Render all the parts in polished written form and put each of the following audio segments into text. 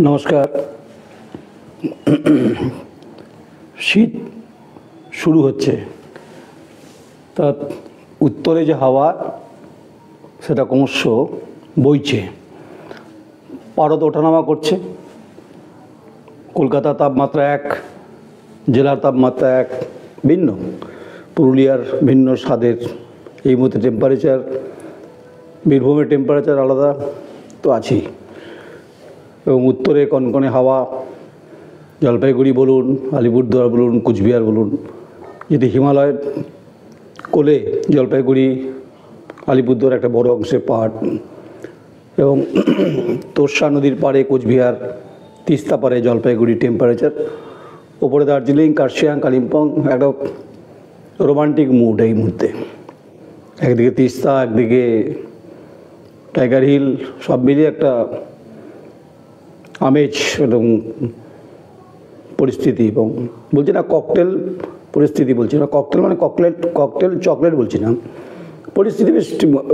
নমস্কার। শীত শুরু হচ্ছে, তা উত্তরে যে হাওয়া সেটা ক্রমশ বইছে, পারদ ওঠানামা করছে। কলকাতার তাপমাত্রা এক, জেলার তাপমাত্রা এক, ভিন্ন। পুরুলিয়ার ভিন্ন স্বাদের এই মুহূর্তে টেম্পারেচার, বীরভূমের টেম্পারেচার আলাদা তো আছেই। এবং উত্তরে কনকনে হাওয়া, জলপাইগুড়ি বলুন, আলিপুরদুয়ার বলুন, কুচবিহার বলুন, যদি হিমালয়ের কোলে জলপাইগুড়ি, আলিপুরদুয়ার একটা বড় অংশের পাহাড়, এবং তোর্ষা নদীর পাড়ে কোচবিহার, তিস্তা পাড়ে জলপাইগুড়ি টেম্পারেচার, ওপরে দার্জিলিং, কার্শিয়াং, কালিম্পং, একটা রোমান্টিক মুড এই মুহূর্তে। একদিকে তিস্তা, একদিকে টাইগার হিল, সব মিলিয়ে একটা আমেজ এবং পরিস্থিতি। এবং বলছি না ককটেল পরিস্থিতি, বলছি না ককটেল মানে ককটেল চকলেট বলছি না, পরিস্থিতি বেশ,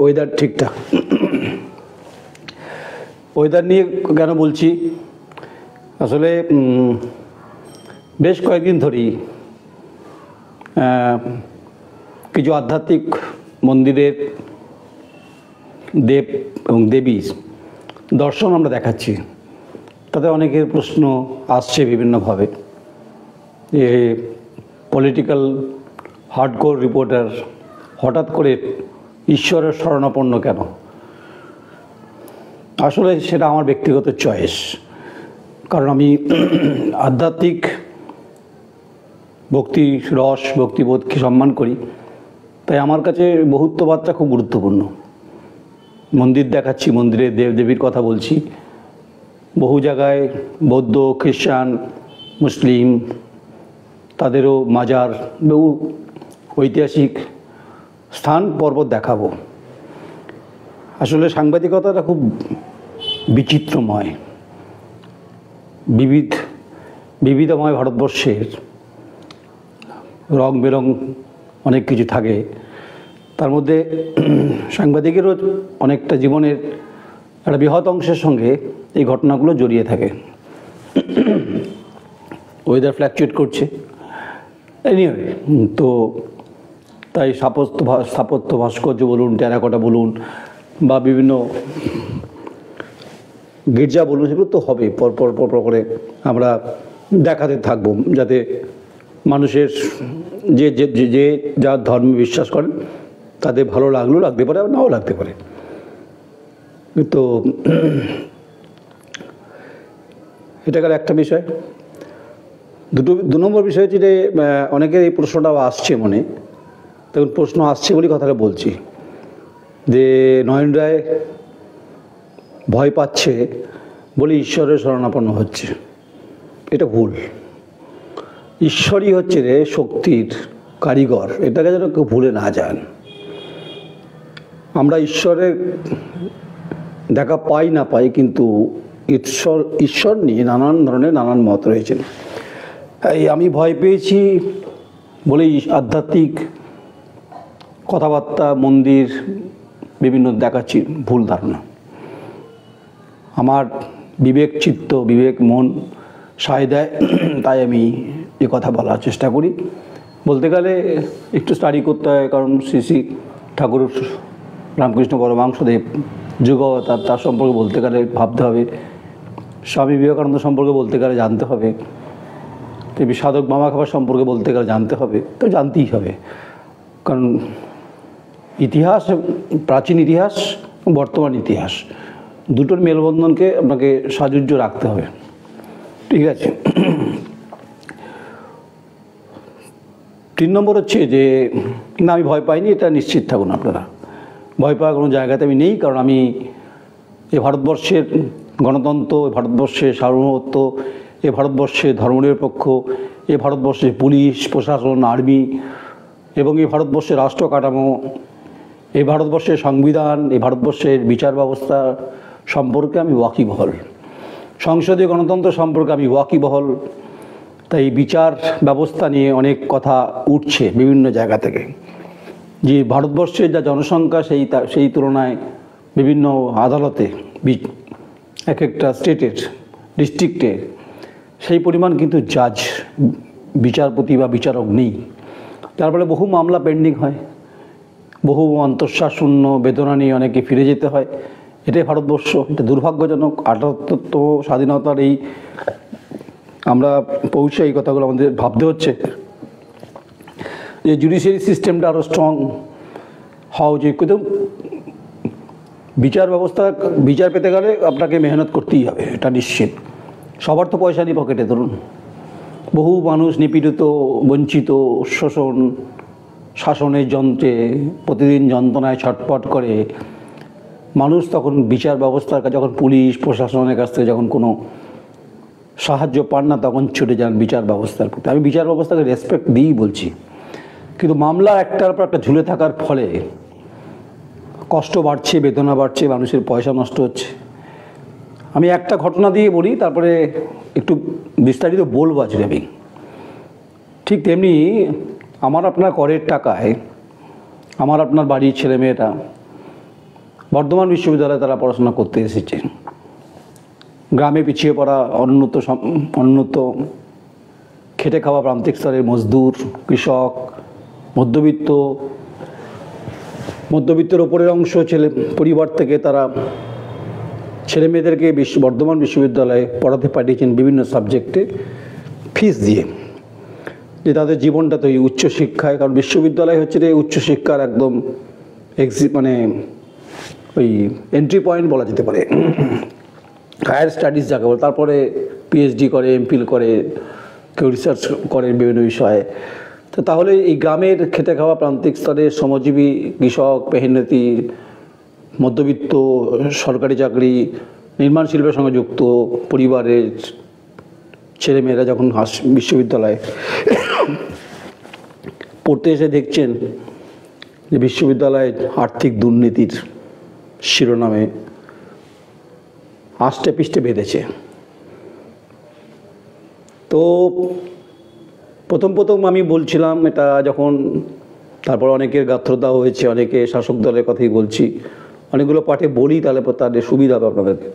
ওয়েদার ঠিকঠাক। ওয়েদার নিয়ে কেন বলছি, আসলে বেশ কয়েকদিন ধরেই কিছু আধ্যাত্মিক মন্দিরের দেব এবং দেবী দর্শন আমরা দেখাচ্ছি। তাতে অনেকের প্রশ্ন আসছে বিভিন্নভাবে, যে পলিটিক্যাল হার্ডকোর রিপোর্টার হঠাৎ করে ঈশ্বরের শরণাপন্ন কেন। আসলে সেটা আমার ব্যক্তিগত চয়েস, কারণ আমি আধ্যাত্মিক ভক্তি রস, ভক্তিবোধকে সম্মান করি। তাই আমার কাছে বহুত্ববাদটা খুব গুরুত্বপূর্ণ। মন্দির দেখাচ্ছি, মন্দিরে দেবদেবীর কথা বলছি। বহু জায়গায় বৌদ্ধ, খ্রিস্টান, মুসলিম, তাদেরও মাজার, বহু ঐতিহাসিক স্থান পর্বত দেখাবো। আসলে সাংবাদিকতাটা খুব বিচিত্রময়, বিবিধময় ভারতবর্ষের রং বেরং অনেক কিছু থাকে। তার মধ্যে সাংবাদিকেরও অনেকটা জীবনের একটা বৃহৎ অংশের সঙ্গে এই ঘটনাগুলো জড়িয়ে থাকে। ওয়েদার ফ্ল্যাকচুয়েট করছে এনিওয়ে, তো তাই স্থাপত্য ভাস্কর্য বলুন, টেরাকোটা বলুন, বা বিভিন্ন গির্জা বলুন, সেগুলো তো হবে পর করে আমরা দেখাতে থাকবো, যাতে মানুষের যে যার ধর্মে বিশ্বাস করেন তাদের ভালো লাগলেও লাগতে পারে, আর নাও লাগতে পারে। তো এটা গেল একটা বিষয়। দু নম্বর বিষয় হচ্ছে যে অনেকের এই প্রশ্নটাও আসছে মনে, তখন প্রশ্ন আসছে বলেই কথাটা বলছি, যে নয়ন রায় ভয় পাচ্ছে বলে ঈশ্বরের শরণাপন্ন হচ্ছে। এটা ভুল। ঈশ্বরই হচ্ছে রে শক্তির কারিগর, এটাকে যেন কেউ ভুলে না যান। আমরা ঈশ্বরের দেখা পাই না পাই, কিন্তু ঈশ্বর নিয়ে নানান ধরনের নানান মত রয়েছেন। এই আমি ভয় পেয়েছি বলেই আধ্যাত্মিক কথাবার্তা, মন্দির বিভিন্ন দেখাচ্ছি, ভুল ধারণা। আমার বিবেক চিত্ত, বিবেক মন সায় দেয়, তাই আমি এ কথা বলার চেষ্টা করি। বলতে গেলে একটু স্টাডি করতে হয়, কারণ শ্রী শ্রী ঠাকুর রামকৃষ্ণ পরমহংসদেব যুগাবতার, তার সম্পর্কে বলতে গেলে ভাবতে হবে। স্বামী বিবেকানন্দ সম্পর্কে বলতে গেলে জানতে হবে। দেবী সাধক মামা খাবার সম্পর্কে বলতে গেলে জানতে হবে, তো জানতেই হবে। কারণ ইতিহাস, প্রাচীন ইতিহাস, বর্তমান ইতিহাস, দুটোর মেলবন্ধনকে আপনাকে সাজুজ্য রাখতে হবে। ঠিক আছে। 3 নম্বর হচ্ছে যে না, আমি ভয় পাইনি, এটা নিশ্চিত থাকুন আপনারা। ভয় পাওয়ার কোনো জায়গাতে আমি নেই, কারণ আমি এ ভারতবর্ষের গণতন্ত্র, এ ভারতবর্ষের সার্বভৌমত্ব, এ ভারতবর্ষের ধর্মনিরপেক্ষ, এ ভারতবর্ষের পুলিশ প্রশাসন, আর্মি, এবং এই ভারতবর্ষের রাষ্ট্র কাঠামো, এই ভারতবর্ষের সংবিধান, এই ভারতবর্ষের বিচার ব্যবস্থা সম্পর্কে আমি ওয়াকিবহল। সংসদীয় গণতন্ত্র সম্পর্কে আমি ওয়াকিবহল। তাই বিচার ব্যবস্থা নিয়ে অনেক কথা উঠছে বিভিন্ন জায়গা থেকে, যে ভারতবর্ষের যা জনসংখ্যা সেই তুলনায় বিভিন্ন আদালতে এক একটা স্টেটের ডিস্ট্রিক্টে সেই পরিমাণ কিন্তু জাজ, বিচারপতি বা বিচারক নেই। তার ফলে বহু মামলা পেন্ডিং হয়, বহু অন্তঃসারশূন্য বেদনা নিয়ে অনেকে ফিরে যেতে হয়। এটাই ভারতবর্ষ, এটা দুর্ভাগ্যজনক। ৭৮তম স্বাধীনতার এই আমরা পৌঁছে এই কথাগুলো আমাদের ভাবতে হচ্ছে যে জুডিশিয়ারি সিস্টেমটা আরও স্ট্রং হওয়া উচিত। কিন্তু বিচার পেতে গেলে আপনাকে মেহনত করতেই হবে, এটা নিশ্চিত। সবার তো পয়সা নেই পকেটে। ধরুন বহু মানুষ নিপীড়িত, বঞ্চিত, শোষণ, শাসনের যন্ত্রে প্রতিদিন যন্ত্রণায় ছটফট করে মানুষ, তখন বিচার ব্যবস্থার কাছে, যখন পুলিশ প্রশাসনের কাছ থেকে যখন কোনো সাহায্য পান না, তখন ছুটে যান বিচার ব্যবস্থার প্রতি। আমি বিচার ব্যবস্থাকে রেসপেক্ট দিই বলছি, কিন্তু মামলা একটার পর একটা ঝুলে থাকার ফলে কষ্ট বাড়ছে, বেদনা বাড়ছে, মানুষের পয়সা নষ্ট হচ্ছে। আমি একটা ঘটনা দিয়ে বলি, তারপরে একটু বিস্তারিত বলবো আজকে আমি। ঠিক তেমনি আমার আপনার করের টাকায় আমার আপনার বাড়ির ছেলেমেয়েরা বর্ধমান বিশ্ববিদ্যালয়ে তারা পড়াশোনা করতে এসেছে। গ্রামে পিছিয়ে পড়া অনুন্নত খেটে খাওয়া প্রান্তিক স্তরের মজদুর, কৃষক, মধ্যবিত্তের ওপরের অংশ পরিবার থেকে তারা ছেলে মেয়েদেরকে বর্ধমান বিশ্ববিদ্যালয়ে পড়াতে পাঠিয়েছেন বিভিন্ন সাবজেক্টে ফিস দিয়ে, যে তাদের জীবনটা তো এই উচ্চশিক্ষায়, কারণ বিশ্ববিদ্যালয় হচ্ছে যে উচ্চশিক্ষার একদম মানে ওই এন্ট্রি পয়েন্ট বলা যেতে পারে, হায়ার স্টাডিজ যাকে বলে। তারপরে পিএইচডি করে, এমফিল করে, কেউ রিসার্চ করে বিভিন্ন বিষয়ে। তো তাহলে এই গ্রামের খেটে খাওয়া প্রান্তিক স্তরের শ্রমজীবী কৃষক, মেহনতি, মধ্যবিত্ত, সরকারি চাকরি, নির্মাণ শিল্পের সঙ্গে যুক্ত পরিবারের ছেলেমেয়েরা যখন বিশ্ববিদ্যালয়ে পড়তে এসে দেখছেন যে বিশ্ববিদ্যালয়ে আর্থিক দুর্নীতির শিরোনামে আষ্টে পিষ্টে বেঁধেছে। তো প্রথম আমি বলছিলাম এটা যখন, তারপর অনেকের গাত্রদাহ হয়েছে, অনেকে শাসক দলের কথাই বলছি, অনেকগুলো পাঠে বলি, তাহলে তাদের সুবিধা হবে আপনাদেরকে।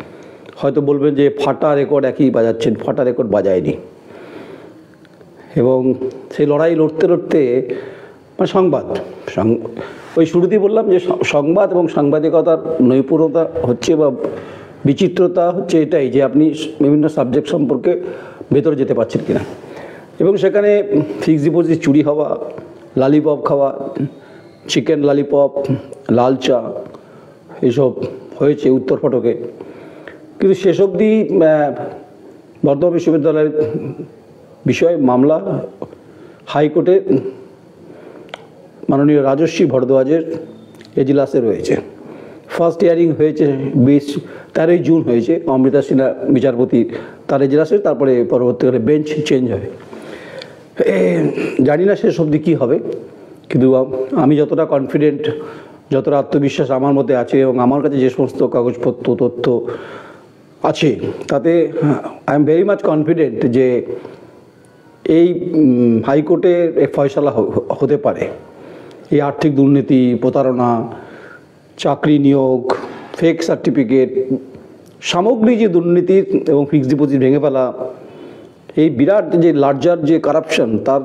হয়তো বলবেন যে ফাটা রেকর্ড একই বাজাচ্ছেন, ফাটা রেকর্ড বাজায়নি। এবং সেই লড়াই লড়তে লড়তে মানে ওই শুরুতেই বললাম যে সংবাদ এবং সাংবাদিকতার নৈপুণ্যতা হচ্ছে বা বিচিত্রতা হচ্ছে এটাই যে আপনি বিভিন্ন সাবজেক্ট সম্পর্কে ভেতরে যেতে পারছেন কিনা। এবং সেখানে ফিক্সড ডিপোজিট চুরি হওয়া, লালিপপ খাওয়া, চিকেন লালিপপ, লাল চা, এসব হয়েছে উত্তর ফটকে। কিন্তু শেষ অবধি বর্ধমান বিশ্ববিদ্যালয়ের বিষয়ে মামলা হাইকোর্টে মাননীয় রাজস্বী ভরদ্বাজের এজলাসে রয়েছে। ফার্স্ট হিয়ারিং হয়েছে 13ই জুন হয়েছে, অমৃতা সিনহা বিচারপতি তার এজলাসে। তারপরে পরবর্তীকালে বেঞ্চ চেঞ্জ হয়। জানি না শেষ অবধি কী হবে, কিন্তু আমি যতটা কনফিডেন্ট, যতটা আত্মবিশ্বাস আমার মধ্যে আছে এবং আমার কাছে যে সমস্ত কাগজপত্র তথ্য আছে, তাতে I am very much confident যে এই হাইকোর্টে ফয়সালা হতে পারে। এই আর্থিক দুর্নীতি, প্রতারণা, চাকরি নিয়োগ, ফেক সার্টিফিকেট, সামগ্রিক যে দুর্নীতি এবং ফিক্সড ডিপোজিট ভেঙে ফেলা, এই বিরাট যে লার্জার যে কারাপশন, তার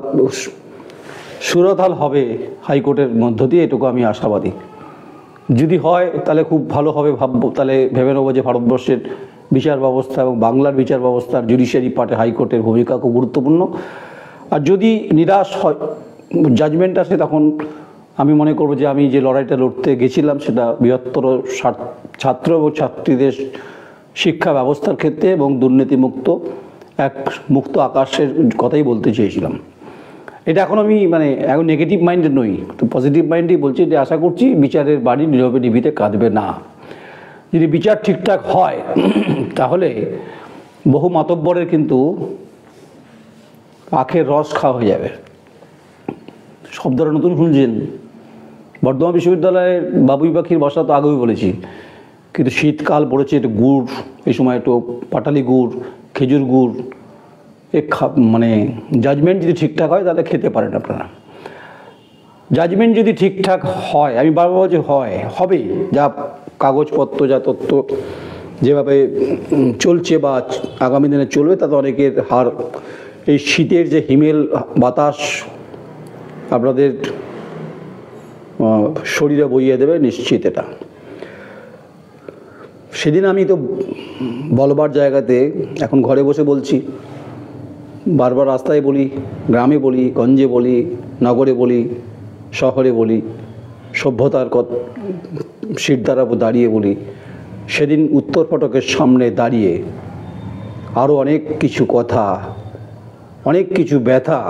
সুরতাল হবে হাইকোর্টের মধ্য দিয়ে, এটুকু আমি আশাবাদী। যদি হয় তাহলে খুব ভালো হবে, তাহলে ভেবে নেবো যে ভারতবর্ষের বিচার ব্যবস্থা এবং বাংলার বিচার ব্যবস্থার জুডিশিয়ারি পার্টে হাইকোর্টের ভূমিকা খুব গুরুত্বপূর্ণ। আর যদি নিরাশ হয়, জাজমেন্ট আসে, তখন আমি মনে করব যে আমি যে লড়াইটা লড়তে গেছিলাম সেটা বৃহত্তর ছাত্র ও ছাত্রীদের শিক্ষা ব্যবস্থার ক্ষেত্রে এবং দুর্নীতিমুক্ত এক মুক্ত আকাশের কথাই বলতে চেয়েছিলাম। এটা এখন আমি এখন নেগেটিভ মাইন্ডেড নই, তো পজিটিভ মাইন্ডেই বলছি যে আশা করছি বিচারের বাড়ি নীরবে নিভিতে কাঁদবে না। যদি বিচার ঠিকঠাক হয় তাহলে বহু মাতব্বরের কিন্তু আখের রস খাওয়া হয়ে যাবে। শব্দটা নতুন শুনছেন। বর্ধমান বিশ্ববিদ্যালয়ের বাবুই পাখির বাসা তো আগেই বলেছি, কিন্তু শীতকাল পড়েছে, একটু গুড়, এই সময় একটু পাটালি গুড়, খেজুর গুড়, জাজমেন্ট যদি ঠিকঠাক হয় তাহলে খেতে পারেন আপনারা। জাজমেন্ট যদি ঠিকঠাক হয়, আমি বারবার বলছি হবে, যা কাগজপত্র, যা তথ্য যেভাবে চলছে বা আগামী দিনে চলবে, তাতে অনেকের হার, এই শীতের যে হিমেল বাতাস আপনাদের শরীরে বইয়ে দেবে নিশ্চিত। এটা সেদিন আমি তো বলবার জায়গাতে এখন ঘরে বসে বলছি, বারবার রাস্তায় বলি, গ্রামে বলি, গঞ্জে বলি, নগরে বলি, শহরে বলি, সভ্যতার শিরদাঁড়া দাঁড়িয়ে বলি। সেদিন উত্তর ফটকের সামনে দাঁড়িয়ে আরও অনেক কিছু কথা, অনেক কিছু ব্যথা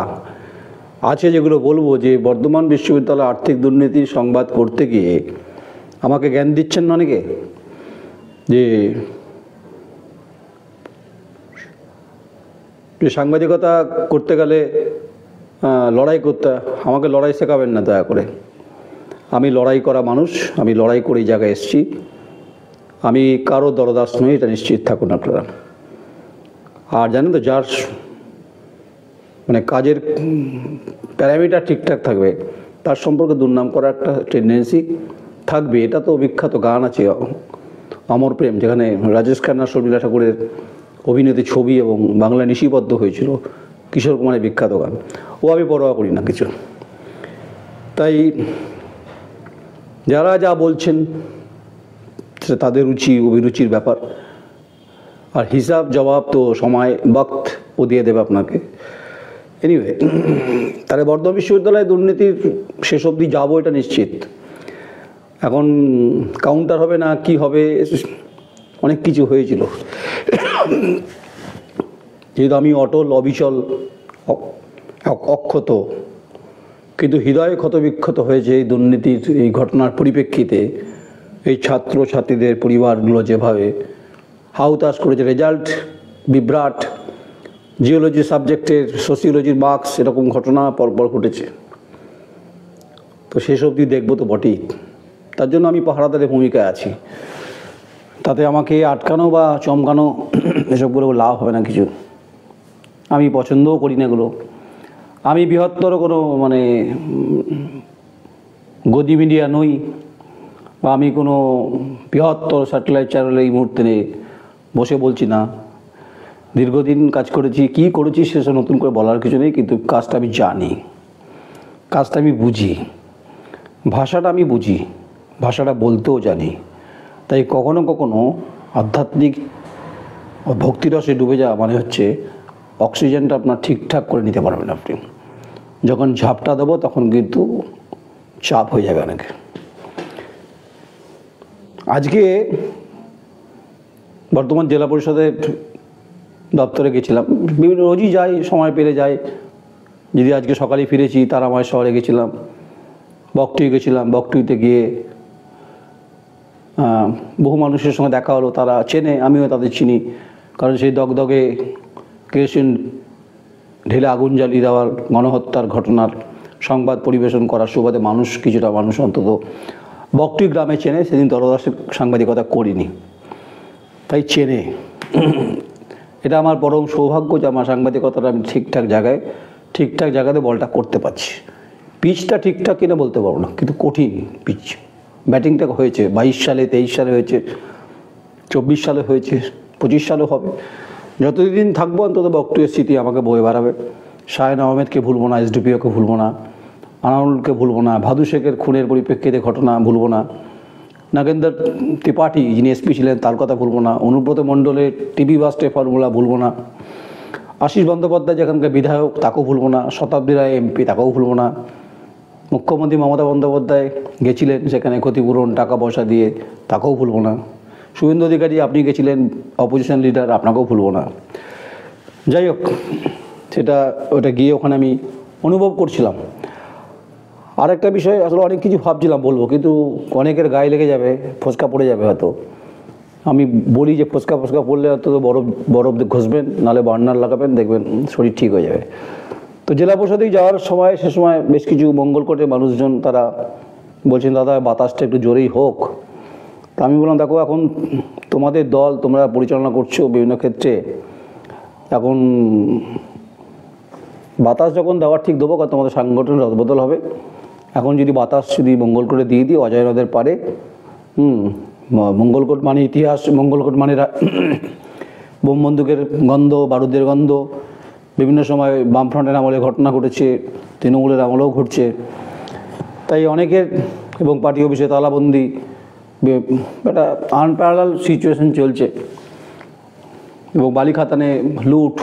আছে যেগুলো বলবো, যে বর্ধমান বিশ্ববিদ্যালয়ে আর্থিক দুর্নীতির সংবাদ করতে গিয়ে আমাকে জ্ঞান দিচ্ছেন না অনেকে, যে সাংবাদিকতা করতে গেলে লড়াই করতে, আমাকে লড়াই শেখাবেন না দয়া করে। আমি লড়াই করা মানুষ, আমি লড়াই করে এই জায়গায় এসেছি, আমি কারো দরদাস নই, এটা নিশ্চিত থাকুন আপনারা। আর জানেন তো, যার মানে কাজের প্যারামিটার ঠিকঠাক থাকবে তার সম্পর্কে দুর্নাম করার একটা টেন্ডেন্সি থাকবে। এটা তো বিখ্যাত গান আছে অমর প্রেম, যেখানে রাজেশ খান্না শর্মিলা ঠাকুরের অভিনীত ছবি এবং বাংলা নিশিবদ্ধ হয়েছিল, কিশোর কুমারের বিখ্যাত গান। ও আমি পরোয়া করি না কিছু। তাই যারা যা বলছেন সেটা তাদের রুচি অভিরুচির ব্যাপার, আর হিসাব জবাব তো সময় বক্ত ও দিয়ে দেবে আপনাকে। এনিওয়ে, তাহলে বর্ধমান বিশ্ববিদ্যালয়ে দুর্নীতির শেষ অবধি যাবো এটা নিশ্চিত। এখন কাউন্টার হবে না কি হবে, অনেক কিছু হয়েছিল। যেহেতু আমি অটল, অবিচল, অক্ষত, কিন্তু হৃদয়ে ক্ষতবিক্ষত হয়েছে এই দুর্নীতির এই ঘটনার পরিপ্রেক্ষিতে। এই ছাত্র ছাত্রীদের পরিবারগুলো যেভাবে হাউতাশ করেছে, রেজাল্ট বিভ্রাট, জিওলজি সাবজেক্টের সোসিওলজির মার্কস, এরকম ঘটনা পরপর ঘটেছে। তো শেষ অবধি দেখবো তো বটেই, তার জন্য আমি পাহারাদারের ভূমিকায় আছি। তাতে আমাকে আটকানো বা চমকানো এসবগুলো লাভ হবে না কিছু। আমি পছন্দও করি না এগুলো। আমি বৃহত্তর কোনো মানে গদি মিডিয়া নই, বা আমি কোনো বৃহত্তর স্যাটেলাইট চ্যানেলে এই মুহূর্তে বসে বলছি না। দীর্ঘদিন কাজ করেছি, কী করেছি সেসব নতুন করে বলার কিছু নেই, কিন্তু কাজটা আমি জানি, কাজটা আমি বুঝি, ভাষাটা আমি বুঝি, ভাষাটা বলতেও জানি। তাই কখনো কখনো আধ্যাত্মিক ভক্তিরসে ডুবে যাওয়া মানে হচ্ছে অক্সিজেনটা আপনার ঠিকঠাক করে নিতে পারবেন আপনি। যখন ঝাপটা দেবো তখন কিন্তু চাপ হয়ে যাবে অনেক। আজকে বর্ধমান জেলা পরিষদের দপ্তরে গেছিলাম, বিভিন্ন রোজই যাই, সময় পেলে যাই। যদি আজকে সকালে ফিরেছি, তারামায় শহরে গেছিলাম, বকটুই গেছিলাম। বকটুইতে গিয়ে বহু মানুষের সঙ্গে দেখা হলো, তারা চেনে, আমিও তাদের চিনি, কারণ সেই দগদগে কেরোসিন ঢেলে আগুন জ্বালিয়ে দেওয়ার গণহত্যার ঘটনার সংবাদ পরিবেশন করার সুবাদে মানুষ, কিছুটা মানুষ অন্তত বকটুই গ্রামে চেনে। সেদিন দরদাসের সাংবাদিকতা করিনি, তাই চেনে। এটা আমার পরম সৌভাগ্য যে আমার সাংবাদিকতাটা আমি ঠিকঠাক জায়গাতে বলটা করতে পারছি। পিচটা ঠিকঠাক কিনা বলতে পারবো না, কিন্তু কঠিন পিচ। ব্যাটিংটা হয়েছে 22 সালে, 23 সালে হয়েছে, 24 সালে হয়েছে, 25 সালেও হবে। যতদিন থাকবো অন্তত বকটুইয়ের স্মৃতি আমাকে বয়ে বেড়াবে। শাহেন আহমেদকে ভুলবো না, এসডিপিওকে ভুলবো না, আনারুলকে ভুলবো না, ভাদু শেখের খুনের পরিপ্রেক্ষিতে ঘটনা ভুলবো না, নাগেন্দর ত্রিপাঠী যিনি এসপি ছিলেন তার কথা ভুলবো না, অনুব্রত মণ্ডলের টিভি বাস্টে ফর্মুলা ভুলবো না, আশিস বন্দ্যোপাধ্যায় যেখানকার বিধায়ক তাকেও ভুলবো না, শতাব্দী রায় এমপি তাকেও ভুলবো না, মুখ্যমন্ত্রী মমতা বন্দ্যোপাধ্যায় গেছিলেন সেখানে ক্ষতিপূরণ টাকা পয়সা দিয়ে, তাকেও ভুলবো না, শুভেন্দু অধিকারী আপনি গেছিলেন অপোজিশন লিডার, আপনাকেও ভুলবো না। যাই হোক, ওটা গিয়ে ওখানে আমি অনুভব করছিলাম। আর একটা বিষয়, আসলে অনেক কিছু ভাবছিলাম বলবো, কিন্তু অনেকের গায়ে লেগে যাবে, ফোসকা পড়ে যাবে হয়তো। আমি বলি যে ফোসকা পড়লে হয়তো বরফ ঘষবেন, নাহলে বার্নার লাগাবেন, দেখবেন শরীর ঠিক হয়ে যাবে। তো জেলা পরিষদেই যাওয়ার সময়, সে সময় বেশ কিছু মঙ্গলকোটের মানুষজন তারা বলছেন দাদা বাতাসটা একটু জোরেই হোক। তা আমি বললাম দেখো, এখন তোমাদের দল, তোমরা পরিচালনা করছো বিভিন্ন ক্ষেত্রে, এখন বাতাস যখন দেওয়ার ঠিক দেবো, কারণ তোমাদের সাংগঠনের রদবদল হবে। এখন যদি বাতাস যদি মঙ্গলকোটে দিয়ে দিই, অজয় নদের পারে মঙ্গলকোট মানে ইতিহাস, মঙ্গলকোট মানে বোম বন্দুকের গন্ধ, বারুদের গন্ধ। বিভিন্ন সময় বামফ্রন্টের আমলে ঘটনা ঘটেছে, তৃণমূলের আমলেও ঘটছে। তাই অনেকের এবং পার্টি অফিসে তালাবন্দি, একটা আনপ্যারালাল সিচুয়েশন চলছে। এবং বালিখাতানে লুট,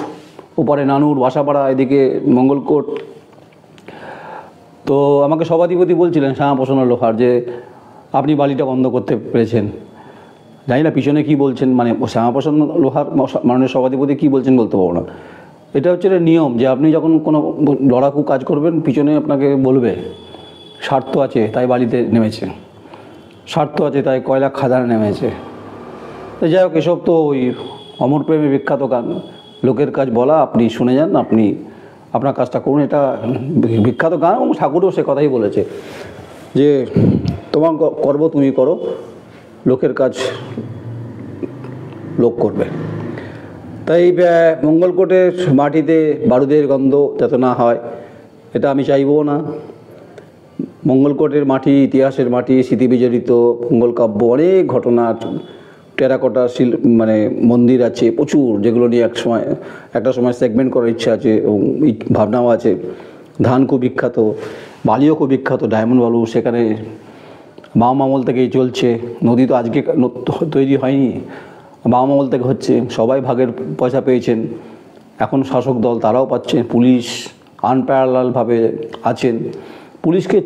ওপারে নানুর, বাসাপাড়া, এদিকে মঙ্গলকোট। তো আমাকে সভাধিপতি বলছিলেন শ্যামাপ্রসন্ন লোহার যে আপনি বালিটা বন্ধ করতে পেরেছেন। জানি না পিছনে কী বলছেন, মানে শ্যামাপ্রসন্ন লোহার মাননীয় সভাধিপতি কী বলছেন বলতে পারবো না। এটা হচ্ছে নিয়ম যে আপনি যখন কোনো লড়াকু কাজ করবেন পিছনে আপনাকে বলবে স্বার্থ আছে তাই বালিতে নেমেছে, স্বার্থ আছে তাই কয়লা খাদানে নেমেছে। তো যাই হোক, এসব তো ওই অমর প্রেমে বিখ্যাত গান, লোকের কাজ বলা, আপনি শুনে যান, আপনি আপনার কাজটা করুন। এটা বিখ্যাত গান এবং ঠাকুরও সে কথাই বলেছে যে তোমার কর্ম তুমি করো, লোকের কাজ লোক করবে। তাই মঙ্গলকোটের মাটিতে বারুদের গন্ধ যাতে না হয় এটা আমি চাইবও না। মঙ্গলকোটের মাটি ইতিহাসের মাটি, স্মৃতিবিজড়িত মঙ্গল কাব্য, অনেক ঘটনা, টেরাকোটা মানে মন্দির আছে প্রচুর, যেগুলো নিয়ে একটা সময় সেগমেন্ট করার ইচ্ছা আছে এবং ভাবনাও আছে। ধান খুব বিখ্যাত, বালিও খুব বিখ্যাত, ডায়মন্ড বালু সেখানে বাম আমল থেকেই চলছে। নদী তো আজকে তৈরি হয়নি, বাম আমল থেকে হচ্ছে। সবাই ভাগের পয়সা পেয়েছেন, এখন শাসক দল তারাও পাচ্ছেন। পুলিশ আনপ্যারালালভাবে আছেন। পুলিশকে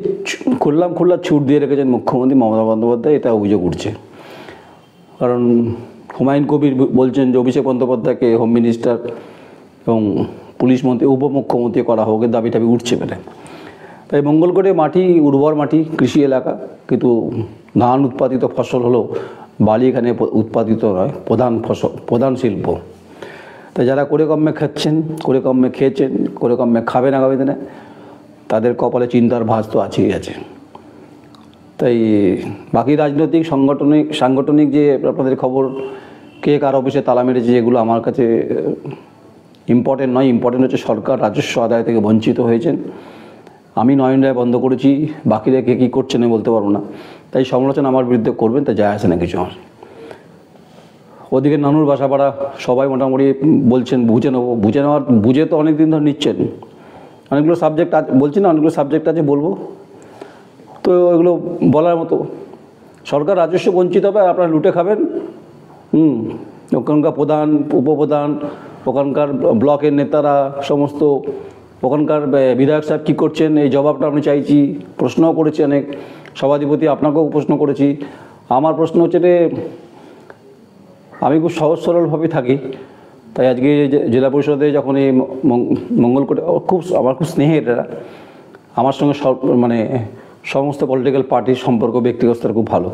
খোলা ছুট দিয়ে রেখেছেন মুখ্যমন্ত্রী মমতা বন্দ্যোপাধ্যায়, এটা অভিযোগ উঠছে। কারণ হুমায়ুন কবির বলছেন যে অভিষেক বন্দ্যোপাধ্যায়কে হোম মিনিস্টার এবং পুলিশ মন্ত্রী, উপমুখ্যমন্ত্রী করা হোক, এর দাবি উঠছে বেড়ে। তাই মঙ্গলকোটে মাটি উর্বর মাটি, কৃষি এলাকা, কিন্তু ধান উৎপাদিত ফসল হলেও বালি এখানে উৎপাদিত নয়, প্রধান ফসল, প্রধান শিল্প। তাই যারা করে কমে খাচ্ছেন, করে কমে খেয়েছেন, করে কমে খাবেন আগামী দিনে, তাদের কপালে চিন্তার ভাঁজ তো আছেই আছে। তাই বাকি রাজনৈতিক সাংগঠনিক যে আপনাদের খবর কে কার অফিসে তালা মেরেছে, যেগুলো আমার কাছে ইম্পর্টেন্ট নয়। ইম্পর্টেন্ট হচ্ছে সরকার রাজস্ব আদায় থেকে বঞ্চিত হয়েছেন। আমি নয়ন রায় বন্ধ করেছি, বাকিরা কে কী করছেন বলতে পারবো না। তাই সমালোচনা আমার বিরুদ্ধে করবেন, তা যায় আসে না কিছু আমার। ওদিকে নানুর বাসাপাড়া সবাই মোটামুটি বলছেন বুঝে তো অনেক দিন ধরে নিচ্ছেন। অনেকগুলো সাবজেক্ট বলছি না, অনেকগুলো সাবজেক্ট আছে বলবো, তো এগুলো বলার মতো। সরকার রাজস্ব বঞ্চিত হবে, আপনারা লুটে খাবেন। ওখানকার প্রধান, উপপ্রধান, ওখানকার ব্লকের নেতারা, সমস্ত ওখানকার বিধায়ক সাহেব কী করছেন, এই জবাবটা আমি চাইছি। প্রশ্নও করেছি অনেক, সভাধিপতি আপনাকেও প্রশ্ন করেছি। আমার প্রশ্ন হচ্ছে যে আমি খুব সহজ সরলভাবে থাকি। তাই আজকে জেলা পরিষদে যখন এই মঙ্গলকোটে আমার খুব স্নেহের, এরা আমার সঙ্গে মানে সমস্ত পলিটিক্যাল পার্টির সম্পর্ক ব্যক্তিগত স্তরে খুব ভালো,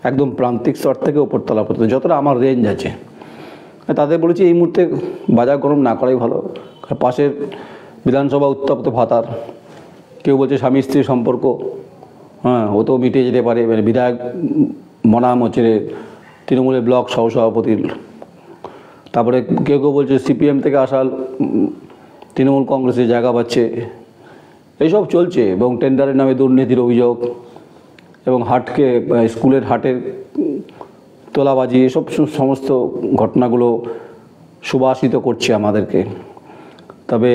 একদম প্রান্তিক স্তর থেকে ওপরতলা পর্যন্ত যতটা আমার রেঞ্জ আছে। তাদের বলেছি এই মুহূর্তে বাজার গরম না করাই ভালো। পাশের বিধানসভা উত্তপ্ত ভাতার, কেউ বলছে স্বামী স্ত্রীর সম্পর্ক, ও তো মিটে যেতে পারে। মানে বিধায়ক মনাম হচ্ছে তৃণমূলের ব্লক সহসভাপতির, তারপরে কেউ বলছে সিপিএম থেকে আসা তৃণমূল কংগ্রেসে জায়গা পাচ্ছে, এইসব চলছে। এবং টেন্ডারের নামে দুর্নীতির অভিযোগ, এবং হাটকে স্কুলের হাটের তোলাবাজি, এসব সমস্ত ঘটনাগুলো সুবাসিত করছে আমাদেরকে। তবে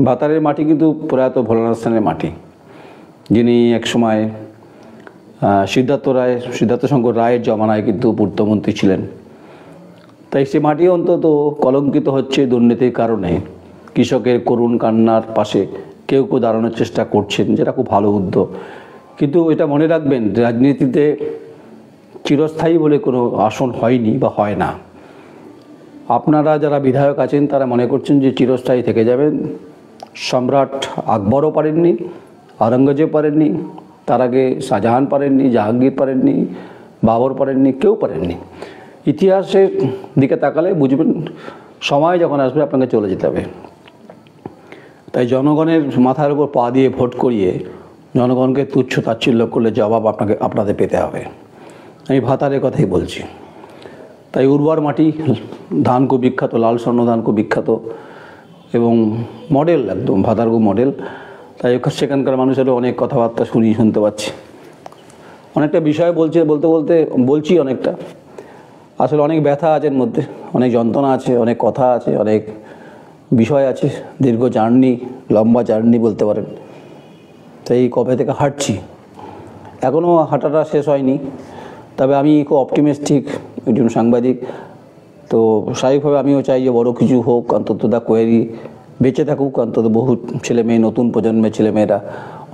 ভাতারের মাটি কিন্তু প্রয়াত ভোলানাথ সেনের মাটি, যিনি একসময় সিদ্ধার্থ শঙ্কর রায়ের জমানায় কিন্তু পূর্তমন্ত্রী ছিলেন। তাই সে মাটি অন্তত কলঙ্কিত হচ্ছে দুর্নীতির কারণে। কৃষকের করুণ কান্নার পাশে কেউ দাঁড়ানোর চেষ্টা করছেন, যেটা খুব ভালো উদ্যোগ। কিন্তু এটা মনে রাখবেন, রাজনীতিতে চিরস্থায়ী বলে কোনো আসন হয়নি বা হয় না। আপনারা যারা বিধায়ক আছেন তারা মনে করছেন যে চিরস্থায়ী থেকে যাবেন। সম্রাট আকবরও পারেননি, আওরঙ্গজেব পারেননি, তার আগে শাহজাহান পারেননি, জাহাঙ্গীর পারেননি, বাবর পারেননি, কেউ পারেননি। ইতিহাসের দিকে তাকালে বুঝবেন সময় যখন আসবে আপনাকে চলে যেতে হবে। তাই জনগণের মাথার উপর পা দিয়ে ভোট করিয়ে জনগণকে তুচ্ছ তাচ্ছিল্য করলে জবাব আপনাদের পেতে হবে। আমি ভাতারের কথাই বলছি। তাই উর্বর মাটি, ধান খুব বিখ্যাত, লাল স্বর্ণ ধান খুব বিখ্যাত এবং মডেল, একদম ভাতার খুব মডেল। তাই সেখানকার মানুষেরও অনেক কথাবার্তা শুনতে পাচ্ছি। অনেকটা বিষয় বলতে বলছি অনেকটা, আসলে অনেক ব্যথা আছে এর মধ্যে, অনেক যন্ত্রণা আছে, অনেক কথা আছে, অনেক বিষয় আছে, দীর্ঘ জার্নি, লম্বা জার্নি বলতে পারেন। তাই কবে থেকে হাঁটছি, এখনও হাঁটাটা শেষ হয়নি। তবে আমি খুব অপটিমিস্টিক একজন সাংবাদিক, তো স্বাভাবিকভাবে আমিও চাই যে বড় কিছু হোক, অন্তত দ্য কোয়েরি বেঁচে থাকুক, অন্তত বহু ছেলেমেয়ে, নতুন প্রজন্মের ছেলেমেয়েরা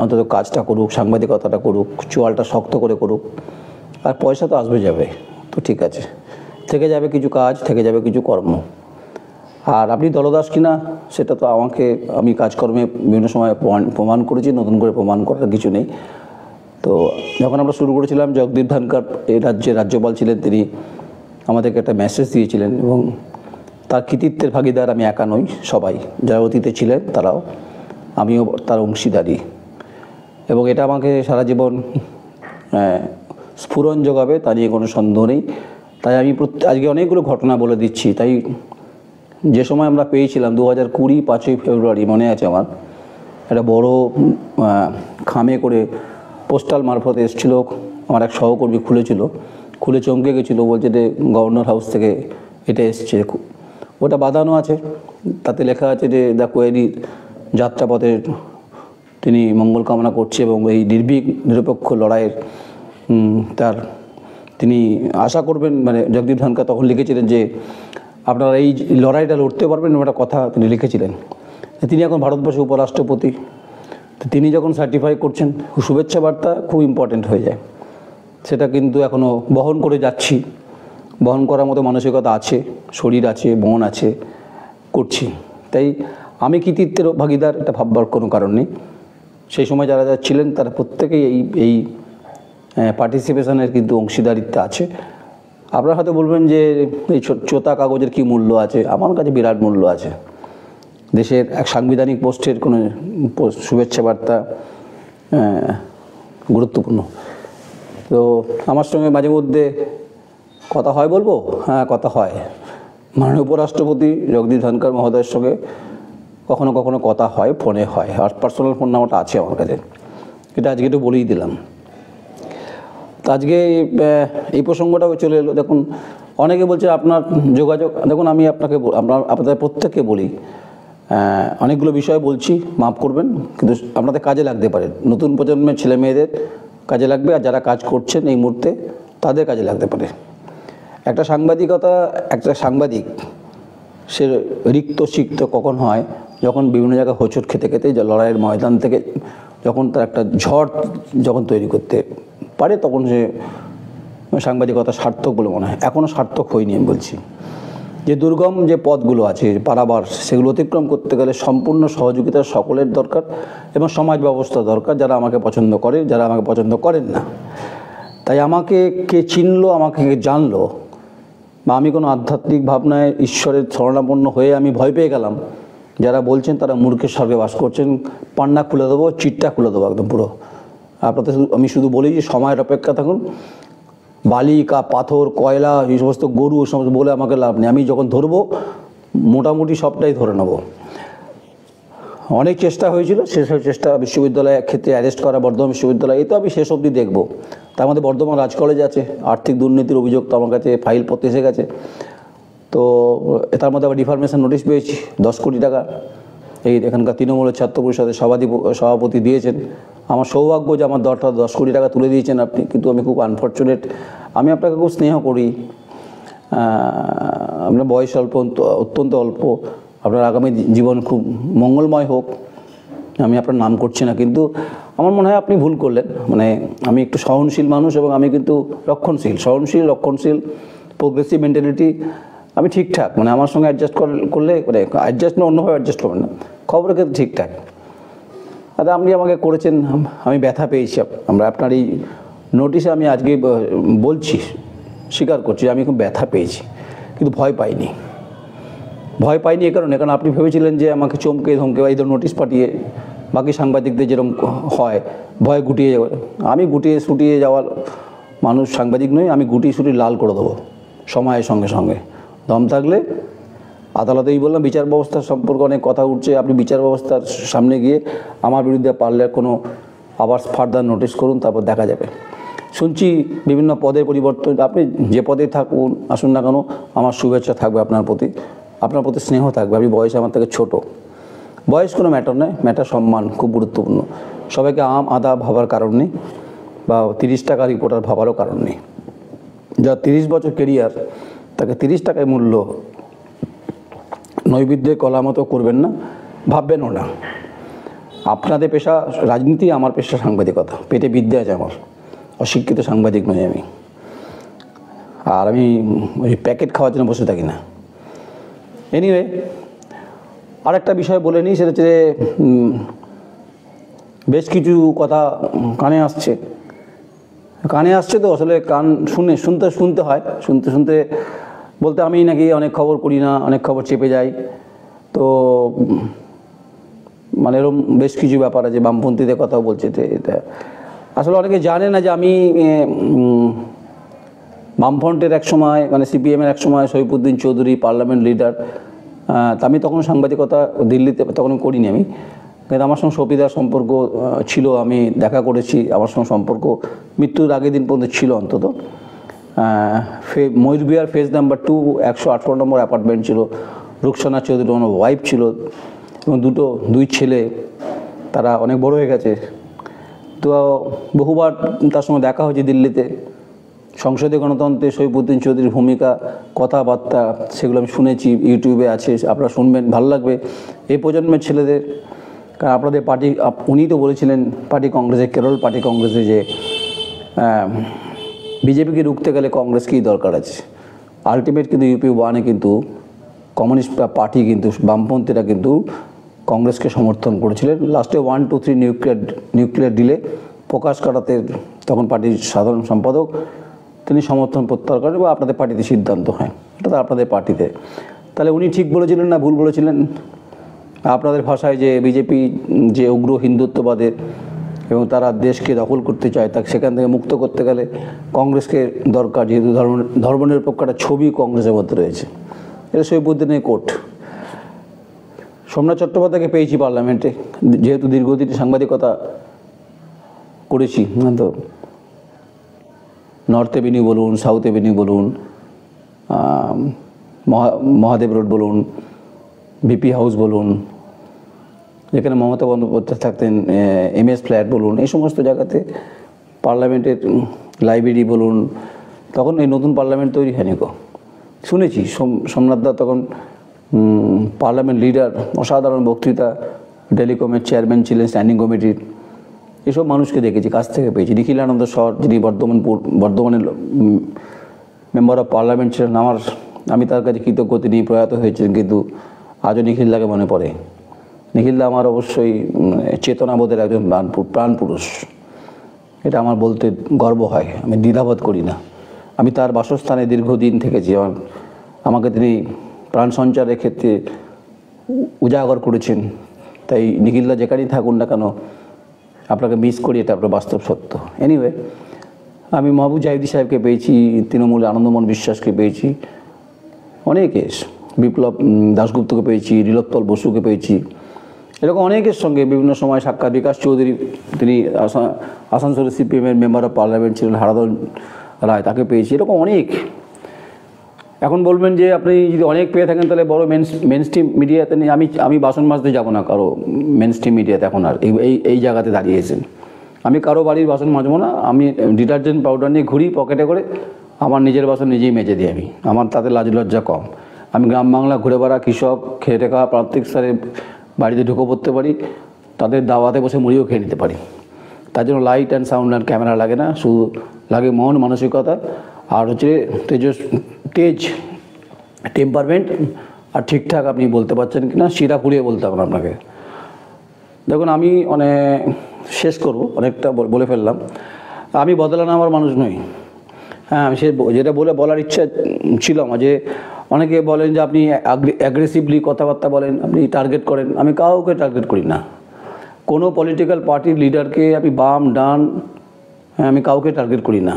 অন্তত কাজটা করুক, সাংবাদিকতাটা করুক, চোয়ালটা শক্ত করে করুক। আর পয়সা তো আসবে যাবে, তো ঠিক আছে, থেকে যাবে কিছু কাজ, থেকে যাবে কিছু কর্ম। আর আপনি দলদাস কিনা সেটা তো আমি কাজকর্মে বিভিন্ন সময় প্রমাণ করেছি, নতুন করে প্রমাণ করার কিছু নেই। তো যখন আমরা শুরু করেছিলাম, জগদীপ ধনখড় এই রাজ্যের রাজ্যপাল ছিলেন, তিনি আমাদেরকে একটা মেসেজ দিয়েছিলেন এবং তার কৃতিত্বের ভাগিদার আমি একা নই, সবাই যারা অতীতে ছিলেন তারাও, আমিও তার অংশীদারি। এবং এটা আমাকে সারা জীবন স্ফুরণ যোগাবে, তা নিয়ে কোনো সন্দেহ নেই। তাই আমি আজকে অনেকগুলো ঘটনা বলে দিচ্ছি। তাই যে সময় আমরা পেয়েছিলাম 2020 5ই ফেব্রুয়ারি, মনে আছে আমার, একটা বড় খামে করে পোস্টাল মারফত এসেছিল, আমার এক সহকর্মী খুলে চমকে গেছিলো, বলছে যে গভর্নর হাউস থেকে এটা এসছে। ওটা বাঁধানো আছে, তাতে লেখা আছে যে দ্য কোয়েরির যাত্রাপথে তিনি মঙ্গল কামনা করছে এবং এই নির্ভীক নিরপেক্ষ লড়াইয়ের তিনি আশা করবেন। মানে জগদীপ ধনখড় তখন লিখেছিলেন যে আপনারা এই লড়াইটা লড়তে পারবেন, একটা কথা তিনি লিখেছিলেন। তিনি এখন ভারতবর্ষের উপরাষ্ট্রপতি, তো তিনি যখন সার্টিফাই করছেন, শুভেচ্ছা বার্তা খুব ইম্পর্টেন্ট হয়ে যায়। সেটা কিন্তু এখনও বহন করে যাচ্ছি, বহন করার মতো মানসিকতা আছে, শরীর আছে, মন আছে, করছি। তাই আমি কৃতিত্বের ভাগিদার, এটা ভাববার কোনো কারণ নেই। সেই সময় যারা ছিলেন তারা প্রত্যেকেই এই পার্টিসিপেশনের কিন্তু অংশীদারিত্ব আছে। আপনারা হয়তো বলবেন যে এই চোতা কাগজের কী মূল্য আছে, আমার কাছে বিরাট মূল্য আছে। দেশের এক সাংবিধানিক পোস্টের কোনো শুভেচ্ছা বার্তা গুরুত্বপূর্ণ। তো আমার সঙ্গে মাঝে মধ্যে কথা হয়, বলবো, হ্যাঁ কথা হয়। মাননীয় উপরাষ্ট্রপতি জগদীপ ধনখড় মহোদয়ের সঙ্গে কখনো কখনো কথা হয়, ফোনে হয়, আর পার্সোনাল ফোন নাম্বারটা আছে আমার কাছে, এটা আজকে একটু বলেই দিলাম। তো আজকে এই প্রসঙ্গটাও চলে এলো। দেখুন, অনেকে বলছে আপনার যোগাযোগ, দেখুন আমি আপনাদের প্রত্যেককে বলি, অনেকগুলো বিষয় বলছি, মাফ করবেন, কিন্তু আপনাদের কাজে লাগতে পারে, নতুন প্রজন্মের ছেলে মেয়েদের কাজে লাগবে, আর যারা কাজ করছেন এই মুহূর্তে তাদের কাজে লাগতে পারে। একটা সাংবাদিক সে সিক্ত কখন হয়, যখন বিভিন্ন জায়গায় হোঁচট খেতে লড়াইয়ের ময়দান থেকে যখন তার একটা ঝড় তৈরি করতে পারে, তখন সে সাংবাদিকতা সার্থক বলে মনে হয়। এখনও সার্থক হয়নি আমি বলছি। যে দুর্গম যে পথগুলো আছে পারাবার, সেগুলো অতিক্রম করতে গেলে সম্পূর্ণ সহযোগিতা সকলের দরকার এবং সমাজ ব্যবস্থা দরকার, যারা আমাকে পছন্দ করে, যারা আমাকে পছন্দ করেন না। তাই আমাকে কে চিনলো, আমাকে কে জানলো, বা আমি কোনো আধ্যাত্মিক ভাবনায় ঈশ্বরের শরণাপন্ন হয়ে আমি ভয় পেয়ে গেলাম, যারা বলছেন তারা মূর্খের স্বর্গে বাস করছেন। পান্না খুলে দেবো, চিটটা খুলে দেবো একদম পুরো। আপনাদের আমি শুধু বলি যে সময়ের অপেক্ষা থাকুন। বালি, পাথর, কয়লা, এই সমস্ত গরু, এই সমস্ত বলে আমাকে লাভ নেই। আমি যখন ধরবো মোটামুটি সবটাই ধরে নেব। অনেক চেষ্টা হয়েছিল, সেসব চেষ্টা বিশ্ববিদ্যালয়ের ক্ষেত্রে অ্যারেস্ট করা, বর্ধমান বিশ্ববিদ্যালয়, এই তো আমি শেষ অবধি দেখবো। তার মধ্যে বর্ধমান রাজ কলেজ আছে, আর্থিক দুর্নীতির অভিযোগ তো আমার কাছে ফাইলপত্র এসে গেছে। তো তার মধ্যে আবার ডিফরমেশন নোটিশ পেয়েছি 10 কোটি টাকা, এখানকার তৃণমূলের ছাত্র পরিষদের সভাপতি দিয়েছেন। আমার সৌভাগ্য যে আমার 10 কোটি টাকা তুলে দিয়েছেন আপনি, কিন্তু আমি খুব আনফর্চুনেট। আমি আপনাকে খুব স্নেহ করি, আপনার বয়স অত্যন্ত অল্প, আপনার আগামী জীবন খুব মঙ্গলময় হোক, আমি আপনার নাম করছি না, কিন্তু আমার মনে হয় আপনি ভুল করলেন। মানে আমি একটু সহনশীল মানুষ এবং আমি কিন্তু রক্ষণশীল, প্রোগ্রেসিভ মেন্টালিটি, আমি ঠিকঠাক, মানে আমার সঙ্গে অ্যাডজাস্ট করলে, মানে অ্যাডজাস্ট না অন্যভাবে অ্যাডজাস্ট করবেন না, খবরের ক্ষেত্রে ঠিকঠাক। আচ্ছা, আপনি আমাকে করেছেন, আমি ব্যথা পেয়েছি। আপনার এই নোটিশে আমি আজকে বলছি, স্বীকার করছি, আমি খুব ব্যথা পেয়েছি, কিন্তু ভয় পাইনি এই কারণে, কারণ আপনি ভেবেছিলেন যে আমাকে চমকে ধমকে বা এই ধরনের নোটিশ পাঠিয়ে বাকি সাংবাদিকদের যেরকম হয় ভয় গুটিয়ে যাবে, আমি গুটিয়ে সুটিয়ে যাওয়ার মানুষ সাংবাদিক নই। আমি গুটিয়ে সুটিয়ে লাল করে দেবো সময়ের সঙ্গে সঙ্গে। দম থাকলে আদালতেই বললাম, বিচার ব্যবস্থার সম্পর্কে অনেক কথা উঠছে, আপনি বিচার ব্যবস্থার সামনে গিয়ে আমার বিরুদ্ধে পারলে কোনো আবার ফার্দার নোটিশ করুন, তারপর দেখা যাবে। শুনছি বিভিন্ন পদের পরিবর্তন, আপনি যে পদে থাকুন আসুন না কেন আমার শুভেচ্ছা থাকবে আপনার প্রতি স্নেহ থাকবে। আপনি বয়সে আমার থেকে ছোট, বয়স কোনো ম্যাটার নয়, ম্যাটার সম্মান, খুব গুরুত্বপূর্ণ। সবাইকে আদা ভাবার কারণ নেই, বা 30 টাকা রিপোর্টার ভাবারও কারণ নেই। যা 30 বছর কেরিয়ার, তাকে 30 টাকায় মূল্য নৈবেদ্যের কলা মতো করবেন না, ভাববেনও না। আপনাদের পেশা রাজনীতি, আমার পেশা সাংবাদিকতা, পেটে বিদ্যা আছে আমার, অশিক্ষিত সাংবাদিক নই আমি। আর আমি ওই প্যাকেট খাওয়ার জন্য বসে থাকি না। এনিওয়ে, আরেকটা বিষয় বলে নিই, সেটা হচ্ছে বেশ কিছু কথা কানে আসছে তো আসলে কান শুনতে হয়, শুনতে বলতে আমি নাকি অনেক খবর করি না, অনেক খবর চেপে যাই। তো মানে এরকম বেশ কিছু ব্যাপার আছে, বামপন্থীদের কথাও বলছে। এটা আসলে অনেকে জানে না যে আমি বামফ্রন্টের এক সময়, মানে সিপিএমের এক সময় সৈফুদ্দিন চৌধুরী পার্লামেন্ট লিডার, তা আমি তখন সাংবাদিকতা দিল্লিতে তখন করিনি আমি, কিন্তু আমার সঙ্গে সপিদার সম্পর্ক ছিল, আমি দেখা করেছি, আমার সঙ্গে সম্পর্ক মৃত্যুর আগের দিন পর্যন্ত ছিল অন্তত। ময়ূরবিহার ফেজ নাম্বার 2 118 নম্বর অ্যাপার্টমেন্ট ছিল। রুকসানা চৌধুরী আমার ওয়াইফ ছিল, এবং দুই ছেলে, তারা অনেক বড় হয়ে গেছে। তো বহুবার তার সঙ্গে দেখা হয়েছে দিল্লিতে। সংসদে গণতন্ত্রে সৈফুদ্দিন চৌধুরীর ভূমিকা, কথাবার্তা, সেগুলো আমি শুনেছি, ইউটিউবে আছে, আপনারা শুনবেন, ভালো লাগবে এই প্রজন্মের ছেলেদের। কারণ আপনাদের পার্টি, উনি তো বলেছিলেন পার্টি কংগ্রেসে, কেরল পার্টি কংগ্রেসে, যে বিজেপিকে রুখতে গেলে কংগ্রেসকেই দরকার আছে। আলটিমেট কিন্তু ইউপি 1-এ কিন্তু কমিউনিস্ট পার্টি, কিন্তু বামপন্থীরা কিন্তু কংগ্রেসকে সমর্থন করেছিলেন। লাস্টে 1, 2, 3 নিউক্লিয়ার ডিলে প্রকাশ কারাতের তখন পার্টির সাধারণ সম্পাদক, তিনি সমর্থন প্রত্যাহার করেন, বা আপনাদের পার্টিতে সিদ্ধান্ত হয়, এটা তো আপনাদের পার্টিতে। তাহলে উনি ঠিক বলেছিলেন না ভুল বলেছিলেন? আপনাদের ভাষায় যে বিজেপি যে উগ্র হিন্দুত্ববাদের, এবং তারা দেশকে দখল করতে চায়, তাকে সেখান থেকে মুক্ত করতে গেলে কংগ্রেসকে দরকার, যেহেতু ধর্মনিরপেক্ষ একটা ছবি কংগ্রেসের মধ্যে রয়েছে। এটা সৈফুদ্দিনের কোট। সোমনাথ চট্টোপাধ্যায়কে পেয়েছি পার্লামেন্টে, যেহেতু দীর্ঘদিন সাংবাদিকতা করেছি, তো নর্থ এভিনিউ বলুন, সাউথ এভিনিউ বলুন, মহাদেব রোড বলুন, বিপি হাউস বলুন, যেখানে মমতা বন্দ্যোপাধ্যায় থাকতেন, MS ফ্ল্যাট বলুন, এই সমস্ত জায়গাতে পার্লামেন্টের লাইব্রেরি বলুন, তখন এই নতুন পার্লামেন্ট তৈরি হয়নি গো। শুনেছি সোমনাথদা তখন পার্লামেন্ট লিডার, অসাধারণ বক্তৃতা, টেলিকমের চেয়ারম্যান ছিলেন স্ট্যান্ডিং কমিটির, এসব মানুষকে দেখেছি, কাছ থেকে পেয়েছি। নিখিলানন্দ সর, যিনি বর্ধমানের মেম্বার অফ পার্লামেন্ট ছিলেন, আমি তার কাছে কৃতজ্ঞ, তিনি প্রয়াত হয়েছিলেন, কিন্তু আজও নিখিলদাকে মনে পড়ে। নিখিলদা আমার অবশ্যই চেতনাবোধের একজন প্রাণ পুরুষ, এটা আমার বলতে গর্ব হয়, আমি দ্বিধাবোধ করি না। আমি তার বাসস্থানে দীর্ঘদিন থেকেছি, আমাকে তিনি প্রাণ সঞ্চারের ক্ষেত্রে উজাগর করেছেন। তাই নিখিলদা যেখানেই থাকুন না কেন, আপনাকে মিস করি, এটা আপনার বাস্তব সত্য। এনিওয়ে, আমি মাহবুব জাহিদি সাহেবকে পেয়েছি, তৃণমূলে আনন্দমোহন বিশ্বাসকে পেয়েছি, অনেকে, বিপ্লব দাশগুপ্তকে পেয়েছি, নীলোৎপল বসুকে পেয়েছি, এরকম অনেকের সঙ্গে বিভিন্ন সময় সাক্ষাৎ। বিকাশ চৌধুরী, তিনি আসানসোলের সিপিএমের মেম্বার অফ পার্লামেন্ট ছিলেন, হারাধন রায়, তাকে পেয়েছি, এরকম অনেক। এখন বলবেন যে আপনি যদি অনেক পেয়ে থাকেন তাহলে বড় মেন স্ট্রিম মিডিয়াতে নেই। আমি বাসন মাজতে যাবো না কারো মেন স্ট্রিম মিডিয়াতে, এখন আর এই জায়গাতে দাঁড়িয়েছেন। আমি কারো বাড়ির বাসন মাজবো না, আমি ডিটারজেন্ট পাউডার নিয়ে ঘুরি পকেটে করে, আমার নিজের বাসন নিজেই মেজে দিই আমি, আমার তাতে লাজ লজ্জা কম। আমি গ্রাম বাংলা ঘুরে বেড়া কৃষক, খেটে খাওয়া প্রান্তিক স্তরে বাড়িতে ঢুকে পড়তে পারি, তাদের দাওয়াতে বসে মুড়িও খেয়ে নিতে পারি। তার জন্য light and sound and camera লাগে না, শুধু লাগে মন মানসিকতা, আর হচ্ছে তেজ টেম্পারমেন্ট, আর ঠিকঠাক আপনি বলতে পারছেন কি না, শিরা পুড়িয়ে বলতে হবে আপনাকে। দেখুন, আমি শেষ করব, অনেকটা বলে ফেললাম। আমি বদলানো আমার মানুষ নই। হ্যাঁ, যেটা বলার ইচ্ছা ছিল আমার, যে অনেকে বলেন যে আপনি অ্যাগ্রেসিভলি কথাবার্তা বলেন, আপনি টার্গেট করেন। আমি কাউকে টার্গেট করি না, কোনো পলিটিক্যাল পার্টির লিডারকে, আপনি বাম ডান, আমি কাউকে টার্গেট করি না।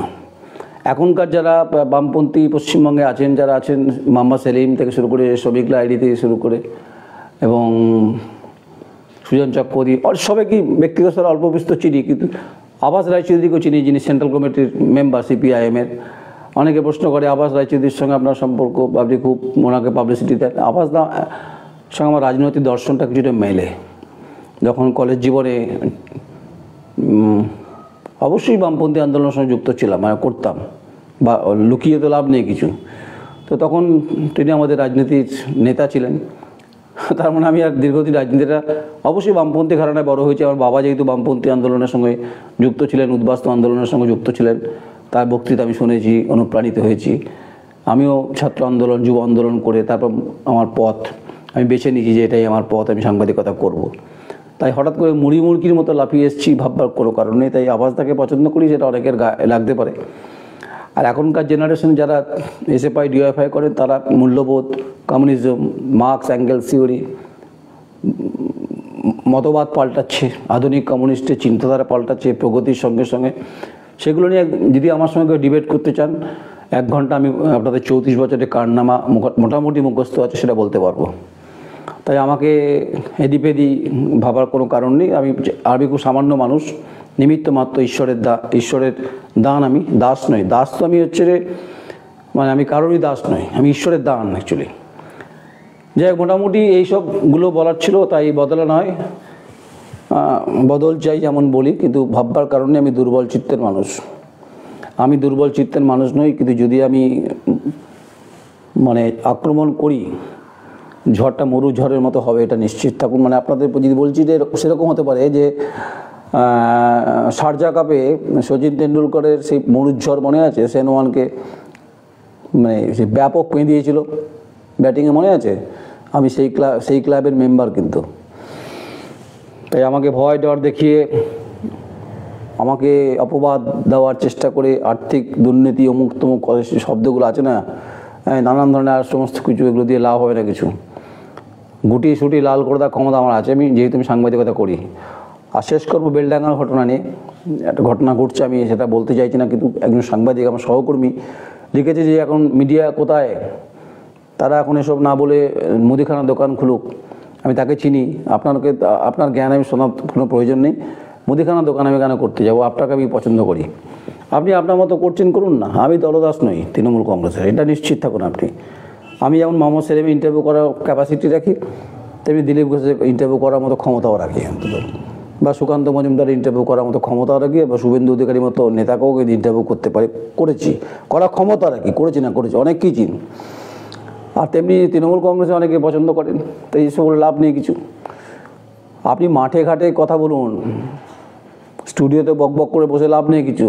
এখনকার যারা বামপন্থী পশ্চিমবঙ্গে আছেন, যারা আছেন, মোহাম্মদ সেলিম থেকে শুরু করে, শফিকুল্লাহ আইডি থেকে শুরু করে, এবং সুজন চক্রবর্তী, সবাই কি ব্যক্তিগত স্তরে অল্প বিস্তর চিনি, কিন্তু আবাস রায়চৌধুরীকেও চিনি, যিনি সেন্ট্রাল কমিটির মেম্বার সিপিআইএমের। অনেকে প্রশ্ন করে আবাস রায়চৌধুরীর সঙ্গে আপনার সম্পর্ক, আপনি খুব ওনাকে পাবলিসিটি দেন। আবাস সঙ্গে আমার রাজনৈতিক দর্শনটা কিছুটা মেলে। যখন কলেজ জীবনে অবশ্যই বামপন্থী আন্দোলনের সঙ্গে যুক্ত ছিলাম, মানে করতাম, বা লুকিয়ে তো লাভ নেই কিছু। তো তখন তিনি আমাদের রাজনীতির নেতা ছিলেন। তার মানে আমি আর দীর্ঘদিন রাজনীতিটা অবশ্যই বামপন্থী ঘরানায় বড় হয়েছে। আমার বাবা যেহেতু বামপন্থী আন্দোলনের সঙ্গে যুক্ত ছিলেন, উদ্বাস্তু আন্দোলনের সঙ্গে যুক্ত ছিলেন, তার বক্তৃতা আমি শুনেছি, অনুপ্রাণিত হয়েছি। আমিও ছাত্র আন্দোলন, যুব আন্দোলন করে তারপর আমার পথ আমি বেছে নিয়েছি যে এটাই আমার পথ, আমি সাংবাদিকতা করব। তাই হঠাৎ করে মুড়ি মুড়কির মতো লাফিয়ে এসেছি ভাববার কোনো কারণ নেই। তাই আবাসটাকে পছন্দ করি, সেটা অনেকের গায়ে লাগতে পারে। আর এখনকার জেনারেশন যারা এসএফআই ডিওএফআই করেন, তারা মূল্যবোধ, কমিউনিজম, মার্কস অ্যাঙ্গেলস থিওরি, মতবাদ পাল্টাচ্ছে, আধুনিক কমিউনিস্টের চিন্তাধারা পাল্টাচ্ছে প্রগতির সঙ্গে সঙ্গে। সেগুলো নিয়ে যদি আমার সঙ্গে ডিবেট করতে চান, 1 ঘন্টা আমি আপনাদের 34 বছরের কারনামা মোটামুটি মুখস্থ আছে সেটা বলতে পারবো। তাই আমাকে এদিপেদি ভাবার কোনো কারণ নেই। আমি খুব সামান্য মানুষ, নিমিত্ত মাত্র ঈশ্বরের দান। আমি দাস নই। দাস তো আমি হচ্ছে মানে আমি কারোরই দাস নই, আমি ঈশ্বরের দান অ্যাকচুয়ালি। যাই হোক, মোটামুটি এইসবগুলো বলার ছিল। তাই বদলা নয়, বদল চাই যেমন বলি, কিন্তু ভাববার কারণে আমি দুর্বল চিত্তের মানুষ। আমি দুর্বল চিত্তের মানুষ নই, কিন্তু যদি আমি মানে আক্রমণ করি, ঝড়টা মরু ঝড়ের মতো হবে, এটা নিশ্চিত থাকুন। মানে আপনাদের যদি বলছি যে সেরকম হতে পারে যে শারজা কাপে সচিন তেন্ডুলকরের সেই মরুঝড় মনে আছে, সেনওয়ানকে মানে সে ব্যাপক দিয়েছিল ব্যাটিংয়ে, মনে আছে? আমি সেই ক্লাবের মেম্বার। কিন্তু তাই আমাকে ভয় ডর দেখিয়ে, আমাকে অপবাদ দেওয়ার চেষ্টা করে, আর্থিক দুর্নীতি অমুক তমুক শব্দগুলো আছে না, নানান ধরনের আর সমস্ত কিছু, এগুলো দিয়ে লাভ হবে না কিছু। গুটি সুটি লাল করে দেওয়ার ক্ষমতা আমার আছে, যেহেতু আমি সাংবাদিকতা করি। আর শেষ করবো বেলডাঙ্গার ঘটনা নিয়ে। একটা ঘটনা ঘটছে, আমি সেটা বলতে চাইছি না, কিন্তু একজন সাংবাদিক, আমার সহকর্মী, লিখেছে যে এখন মিডিয়া কোথায়, তারা এখন এসব না বলে মুদিখানা দোকান খুলুক। আমি তাকে চিনি, আপনার জ্ঞান আমি শোনার কোনো প্রয়োজন নেই। মুদিখানা দোকান আমি কেন করতে যাবো? আপনাকে আমি পছন্দ করি, আপনি আপনার মতো করছেন, করুন না। আমি দলদাস নই তৃণমূল কংগ্রেসের, এটা নিশ্চিত থাকুন আপনি। আমি যেমন মোহাম্মদ সেলিম ইন্টারভিউ করার ক্যাপাসিটি রাখি, তেমনি দিলীপ ঘোষের ইন্টারভিউ করার মতো ক্ষমতাও রাখি অন্তত, বা সুকান্ত মজুমদার ইন্টারভিউ করার মতো ক্ষমতাও রাখি, বা শুভেন্দু অধিকারীর মতো নেতাকেও ইন্টারভিউ করতে পারি, করার ক্ষমতা রাখি, করেছি, অনেক কিছু চিনি। আর তেমনি তৃণমূল কংগ্রেসে অনেকে পছন্দ করেন, তাই এসব বলে লাভ নেই কিছু। আপনি মাঠে ঘাটে কথা বলুন, স্টুডিওতে বকবক করে বসে লাভ নেই কিছু।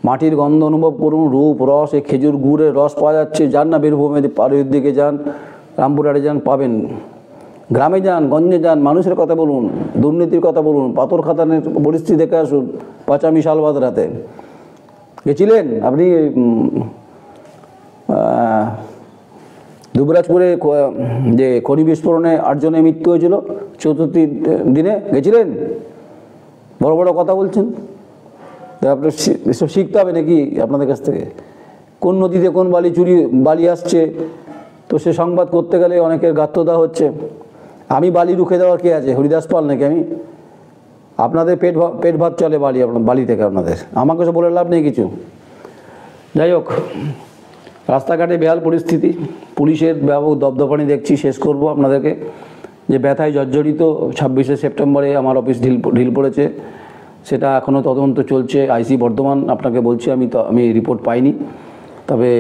মাটির গন্ধ অনুভব করুন, রূপ রস, এই খেজুর গুড়ের রস পাওয়া যাচ্ছে। যান না বীরভূমে, পাড়ের দিকে যান, রামপুরহাটে যান, পাবেন। গ্রামে যান, গঞ্জে যান, মানুষের কথা বলুন, দুর্নীতির কথা বলুন, পাথর খাতানের পরিস্থিতি দেখে আসুন। পাঁচামি শালবাদ রাতে গেছিলেন আপনি? দুবরাজপুরে যে খনি বিস্ফোরণে 8 জনের মৃত্যু হয়েছিল, চতুর্থী দিনে গেছিলেন? বড় বড় কথা বলছেন। আপনার এসব শিখতে হবে নাকি আপনাদের কাছ থেকে? কোন নদীতে কোন বালি আসছে, তো সে সংবাদ করতে গেলে অনেকের গাত্রদাহ হচ্ছে। আমি বালি রুখে দেওয়ার কে আছে? হরিদাস পাল নাকি আমি? আপনাদের পেট ভাত চলে বালি থেকে আপনাদের, আমাকে সব বলে লাভ নেই কিছু। যাই হোক, রাস্তাঘাটে বেহাল পরিস্থিতি, পুলিশের ব্যাপক দপদপানি দেখছি। শেষ করব আপনাদেরকে যে ব্যথায় জর্জরিত। 26শে সেপ্টেম্বরে আমার অফিস ঢিল পড়েছে, সেটা এখনও তদন্ত চলছে। আইসি বর্ধমান, আপনাকে বলছি, আমি রিপোর্ট পাইনি। তবে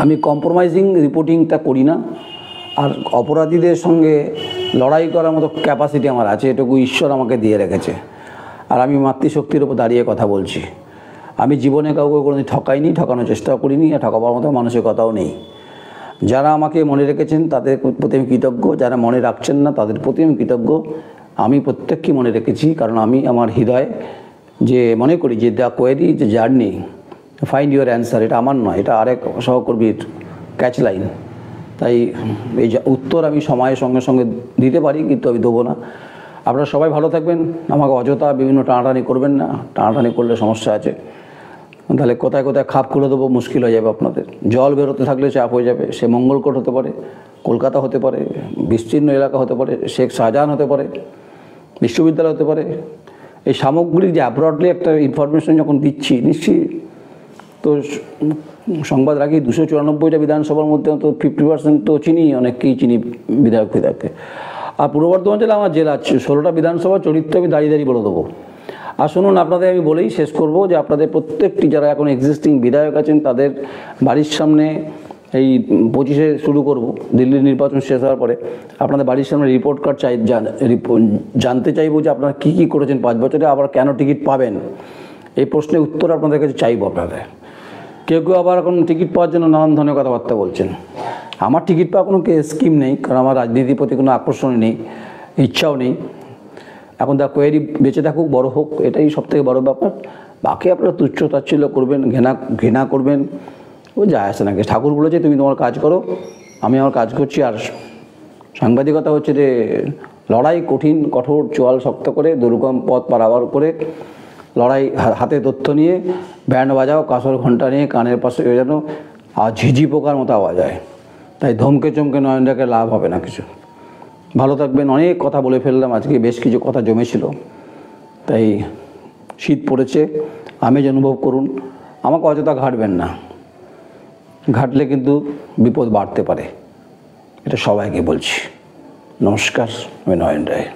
আমি কম্প্রোমাইজিং রিপোর্টিংটা করি না। আর অপরাধীদের সঙ্গে লড়াই করার মতো ক্যাপাসিটি আমার আছে, এটুকু ঈশ্বর আমাকে দিয়ে রেখেছে। আর আমি মাতৃশক্তির উপর দাঁড়িয়ে কথা বলছি। আমি জীবনে কাউকে কোনোদিন ঠকাইনি, ঠকানোর চেষ্টাও করিনি, আর ঠকাবার মতো মানসিকতাও নেই। যারা আমাকে মনে রেখেছেন তাদের প্রতি আমি কৃতজ্ঞ, যারা মনে রাখছেন না তাদের প্রতি আমি কৃতজ্ঞ। আমি প্রত্যেককে মনে রেখেছি, কারণ আমি আমার হৃদয় যে মনে করি যে দ্য কোয়েরি যে জার্নি ফাইন্ড ইউর অ্যান্সার, এটা আমার নয়, এটা আরেক সহকর্মীর ক্যাচ লাইন। তাই এই উত্তর আমি সময়ের সঙ্গে সঙ্গে দিতে পারি, কিন্তু আমি দেবো না। আপনারা সবাই ভালো থাকবেন, আমাকে অযথা বিভিন্ন টানাটানি করবেন না। টানাটানি করলে সমস্যা আছে, তাহলে কোথায় কোথায় খাপ খুলে দেবো, মুশকিল হয়ে যাবে আপনাদের। জল বেরোতে থাকলে চাপ হয়ে যাবে। সে মঙ্গলকোট হতে পারে, কলকাতা হতে পারে, বিস্তীর্ণ এলাকা হতে পারে, শেখ শাহজাহান হতে পারে, বিশ্ববিদ্যালয় হতে পারে, এই সামগ্রিক যে অ্যাব্রডলি একটা ইনফরমেশন যখন দিচ্ছি নিশ্চয়ই, তো সংবাদ রাখি 294টা বিধানসভার মধ্যে তো 50% তো চিনি, অনেককেই চিনি বিধায়ককে। আর পূর্ব বর্ধমান জেলা আমার জেলা 16টা বিধানসভা চরিত্র আমি দাঁড়িয়ে দাঁড়িয়ে বলে দেবো। আর শুনুন, আপনাদের আমি বলেই শেষ করব যে আপনাদের প্রত্যেকটি যারা এখন এক্সিস্টিং বিধায়ক আছেন তাদের বাড়ির সামনে এই 25-এ শুরু করব, দিল্লির নির্বাচন শেষ হওয়ার পরে আপনাদের বাড়ির সামনে রিপোর্ট কার্ড জানতে চাইবো যে আপনারা কী করেছেন 5 বছরে, আবার কেন টিকিট পাবেন, এই প্রশ্নের উত্তর আপনাদের কাছে চাইবো। আপনাদের কেউ আবার এখন টিকিট পাওয়ার জন্য নানান ধরনের কথাবার্তা বলছেন। আমার টিকিট পাওয়ার কোনো স্কিম নেই, কারণ আমার রাজনীতির প্রতি কোনো আকর্ষণ নেই, ইচ্ছাও নেই। এখন দা কোয়েরি বেঁচে থাকুক, বড় হোক, এটাই সবথেকে বড় ব্যাপার। বাকি আপনারা তুচ্ছ তাচ্ছিল্য করবেন, ঘৃণা করবেন, ও যায় আসে না। ঠাকুর বলেছে তুমি তোমার কাজ করো, আমি আমার কাজ করছি। আর সাংবাদিকতা হচ্ছে যে লড়াই, কঠিন কঠোর চোয়াল শক্ত করে দুর্গম পথ পারাবার করে লড়াই, হাতে তথ্য নিয়ে ব্যান্ড বাজাও, কাঁসর ঘণ্টা নিয়ে কানের পাশে যেন আর ঝিঝি পোকার মতো আওয়াজ হয়। তাই ধমকে চমকে নয়নটাকে লাভ হবে না কিছু। ভালো থাকবেন। অনেক কথা বলে ফেললাম আজকে, বেশ কিছু কথা জমেছিল। তাই শীত পড়েছে, আমেজ অনুভব করুন, আমাকে অযথা ঘাটবেন না, ঘাটলে কিন্তু বিপদ বাড়তে পারে, এটা সবাইকে বলছি। নমস্কার, আমি নয়ন রায়।